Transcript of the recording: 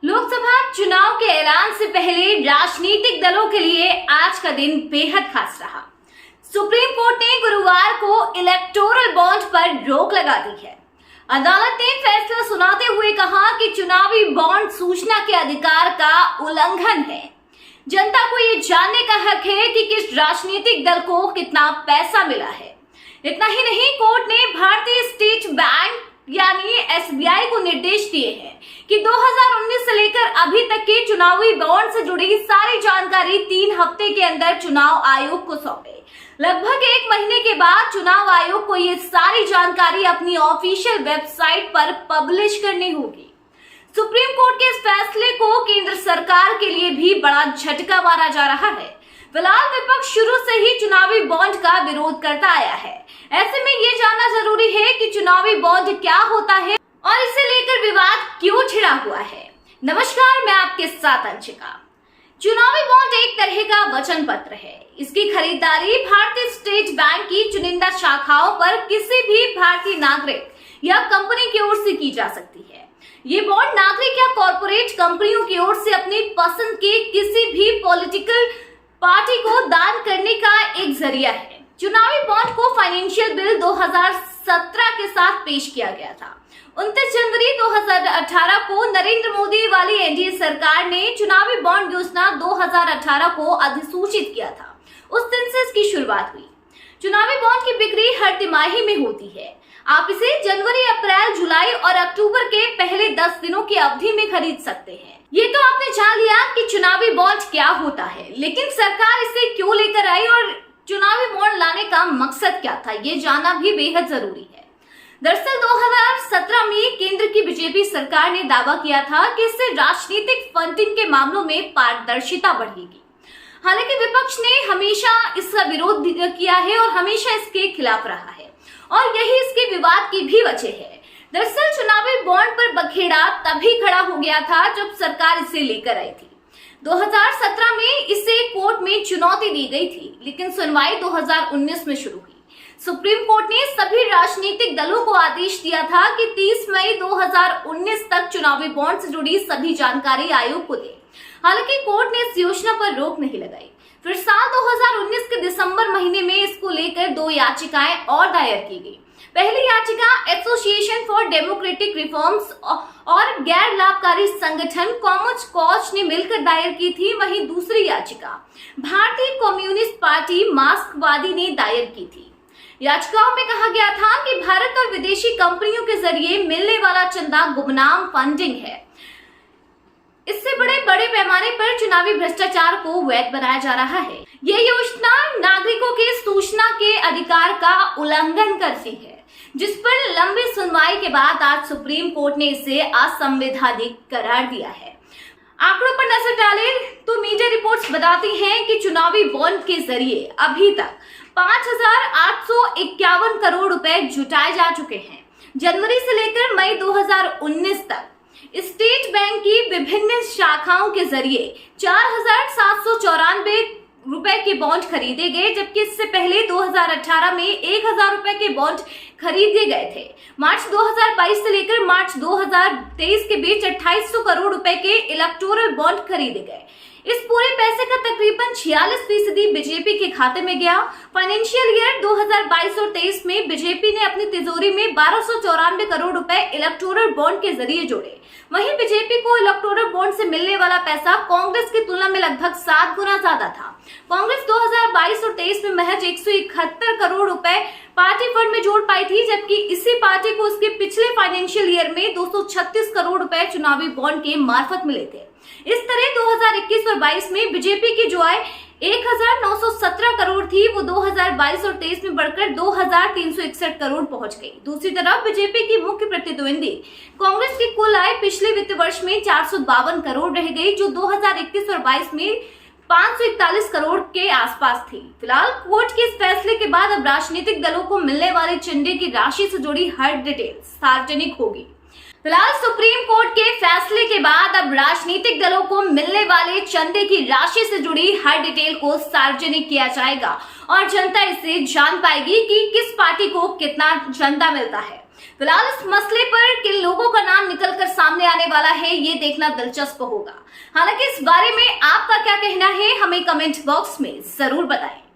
लोकसभा चुनाव के ऐलान से पहले राजनीतिक दलों के लिए आज का दिन बेहद खास रहा। सुप्रीम कोर्ट ने गुरुवार को इलेक्टोरल बॉन्ड पर रोक लगा दी है। अदालत ने फैसला सुनाते हुए कहा कि चुनावी बॉन्ड सूचना के अधिकार का उल्लंघन है। जनता को ये जानने का हक है कि किस राजनीतिक दल को कितना पैसा मिला है। इतना ही नहीं, कोर्ट ने भारतीय स्टेट बैंक यानी एसबीआई को निर्देश दिए हैं कि 2019 से लेकर अभी तक के चुनावी बॉन्ड से जुड़ी सारी जानकारी 3 हफ्ते के अंदर चुनाव आयोग को सौंपे। लगभग 1 महीने के बाद चुनाव आयोग को ये सारी जानकारी अपनी ऑफिशियल वेबसाइट पर पब्लिश करनी होगी। सुप्रीम कोर्ट के इस फैसले को केंद्र सरकार के लिए भी बड़ा झटका माना जा रहा है। फिलहाल विपक्ष शुरू से ही चुनावी बॉन्ड का विरोध करता आया है। ऐसे में ये जानना जरूरी है कि चुनावी बॉन्ड क्या होता है और इसे लेकर विवाद क्यों छिड़ा हुआ है। नमस्कार, मैं आपके साथ अंशिका। चुनावी बॉन्ड एक तरह का वचन पत्र है। इसकी खरीदारी भारतीय स्टेट बैंक की चुनिंदा शाखाओं पर किसी भी भारतीय नागरिक या कंपनी की ओर से की जा सकती है। ये बॉन्ड नागरिक या कॉर्पोरेट कंपनियों की ओर से अपनी पसंद के किसी भी पॉलिटिकल पार्टी को दान करने का एक जरिया है। चुनावी बॉन्ड को फाइनेंशियल बिल 2017 के साथ पेश किया गया था। 29 जनवरी 2018 को नरेंद्र मोदी वाली एनडीए सरकार ने चुनावी बॉन्ड योजना 2018 को अधिसूचित किया था। उस दिन से इसकी शुरुआत हुई। चुनावी बॉन्ड की बिक्री हर तिमाही में होती है। आप इसे जनवरी, अप्रैल, जुलाई और अक्टूबर के पहले 10 दिनों की अवधि में खरीद सकते हैं। ये तो आपने जान लिया कि चुनावी बॉन्ड क्या होता है, लेकिन सरकार इसे क्यों लेकर आई और चुनावी बॉन्ड लाने का मकसद क्या था, ये जानना भी बेहद जरूरी है। दरअसल 2017 में केंद्र की बीजेपी सरकार ने दावा किया था कि इससे राजनीतिक फंडिंग के मामलों में पारदर्शिता बढ़ेगी। हालांकि विपक्ष ने हमेशा इसका विरोध किया है और हमेशा इसके खिलाफ रहा है और यही इसके विवाद की भी वजह है। दरअसल चुनावी बॉन्ड पर बखेड़ा तभी खड़ा हो गया था जब सरकार इसे लेकर आई थी। 2017 में इसे कोर्ट में चुनौती दी गई थी, लेकिन सुनवाई 2019 में शुरू हुई। सुप्रीम कोर्ट ने सभी राजनीतिक दलों को आदेश दिया था कि 30 मई 2019 तक चुनावी बॉन्ड से जुड़ी सभी जानकारी आयोग को दे। हालांकि कोर्ट ने इस योजना पर रोक नहीं लगाई। फिर साल 2019 के दिसंबर महीने में इसको लेकर 2 याचिकाएं और दायर की गई। पहली याचिका एसोसिएशन फॉर डेमोक्रेटिक रिफॉर्म्स और गैर लाभकारी संगठन कॉमन कॉज ने मिलकर दायर की थी। वहीं दूसरी याचिका भारतीय कम्युनिस्ट पार्टी मार्क्सवादी ने दायर की थी। याचिकाओं में कहा गया था कि भारत और विदेशी कंपनियों के जरिए मिलने वाला चंदा गुमनाम फंडिंग है। इससे बड़े पैमाने पर चुनावी भ्रष्टाचार को वैध बनाया जा रहा है। ये योजना नागरिकों के सूचना के अधिकार का उल्लंघन करती है, जिस पर लंबी सुनवाई के बाद आज सुप्रीम कोर्ट ने इसे असंवैधानिक करार दिया है। आंकड़ों पर नजर डालें तो मीडिया रिपोर्ट्स बताती हैं कि चुनावी बॉन्ड के जरिए अभी तक 5,851 करोड़ रुपए जुटाए जा चुके हैं। जनवरी से लेकर मई 2019 तक स्टेट बैंक की विभिन्न शाखाओं के जरिए 4,794 रुपए के बॉन्ड खरीदे गए, जबकि इससे पहले 2018 में 1,000 रुपए के बॉन्ड खरीदे गए थे। मार्च 2022 से लेकर मार्च 2023 के बीच 2,800 करोड़ रुपए के इलेक्टोरल बॉन्ड खरीदे गए। इस पूरे पैसे का तकरीबन 46% बीजेपी के खाते में गया। फाइनेंशियल ईयर 2022 और 23 में बीजेपी ने अपनी तिजोरी में 1294 करोड़ रुपए इलेक्टोरल बॉन्ड के जरिए जोड़े। वहीं बीजेपी को इलेक्टोरल बॉन्ड से मिलने वाला पैसा कांग्रेस की तुलना में लगभग 7 गुना ज्यादा था। कांग्रेस 2022 और 23 में महज 171 करोड़ रुपए पार्टी फंड में जोड़ पाई थी, जबकि इसी पार्टी को उसके पिछले फाइनेंशियल ईयर में 236 करोड़ रुपए चुनावी बॉन्ड के मार्फत मिले थे। इस तरह 2021 और 22 में बीजेपी की जो आय 1,917 करोड़ थी, वो 2022 और 23 में बढ़कर 2,361 करोड़ पहुंच गई। दूसरी तरफ बीजेपी की मुख्य प्रतिद्वंदी कांग्रेस की कुल आय पिछले वित्त वर्ष में 452 करोड़ रह गई, जो 2021 और 22 में 541 करोड़ के आसपास थी। फिलहाल कोर्ट के इस फैसले के बाद अब राजनीतिक दलों को मिलने वाले चंदे की राशि से जुड़ी हर डिटेल सार्वजनिक होगी। फिलहाल सुप्रीम कोर्ट के फैसले के बाद अब राजनीतिक दलों को मिलने वाले चंदे की राशि से जुड़ी हर डिटेल को सार्वजनिक किया जाएगा और जनता इसे जान पाएगी कि किस पार्टी को कितना चंदा मिलता है। फिलहाल इस मसले पर किन लोगों का नाम निकलकर सामने आने वाला है, ये देखना दिलचस्प होगा। हालांकि इस बारे में आपका क्या कहना है, हमें कमेंट बॉक्स में जरूर बताएं।